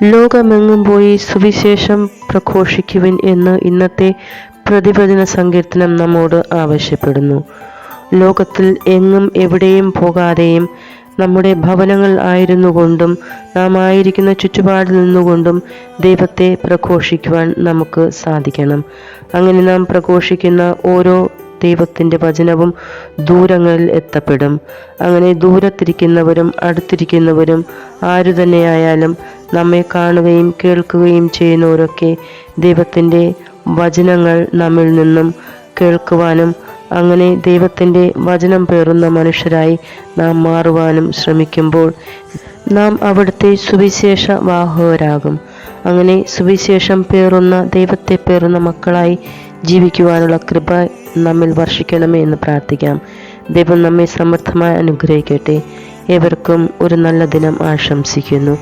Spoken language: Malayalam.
ലോകമെങ്ങും പോയി സുവിശേഷം പ്രഘോഷിക്കുവിൻ എന്ന് ഇന്നത്തെ പ്രതിവചന സങ്കീർത്തനം നമ്മോട് ആവശ്യപ്പെടുന്നു. ലോകത്തിൽ എങ്ങും എവിടെയും പോകാതെയും നമ്മുടെ ഭവനങ്ങൾ ആയിരുന്നുകൊണ്ടും നാം ആയിരിക്കുന്ന ചുറ്റുപാടിൽ നിന്നുകൊണ്ടും ദൈവത്തെ പ്രഘോഷിക്കുവാൻ നമുക്ക് സാധിക്കണം. അങ്ങനെ നാം പ്രഘോഷിക്കുന്ന ഓരോ ദൈവത്തിൻ്റെ വചനവും ദൂരങ്ങളിൽ എത്തപ്പെടും. അങ്ങനെ ദൂരത്തിരിക്കുന്നവരും അടുത്തിരിക്കുന്നവരും ആരു തന്നെയായാലും നമ്മെ കാണുകയും കേൾക്കുകയും ചെയ്യുന്നവരൊക്കെ ദൈവത്തിൻ്റെ വചനങ്ങൾ നമ്മിൽ നിന്നും കേൾക്കുവാനും അങ്ങനെ ദൈവത്തിൻ്റെ വചനം പേറുന്ന മനുഷ്യരായി നാം മാറുവാനും ശ്രമിക്കുമ്പോൾ നാം അവിടുത്തെ സുവിശേഷ വാഹകരാകും. അങ്ങനെ സുവിശേഷം പേറുന്ന ദൈവത്തെ പേറുന്ന മക്കളായി ജീവിക്കുവാനുള്ള കൃപ നമ്മിൽ വർഷിക്കണമേ എന്ന് പ്രാർത്ഥിക്കാം. ദൈവം നമ്മെ സമൃദ്ധമായി അനുഗ്രഹിക്കട്ടെ. ഏവർക്കും ഒരു നല്ല ദിനം ആശംസിക്കുന്നു.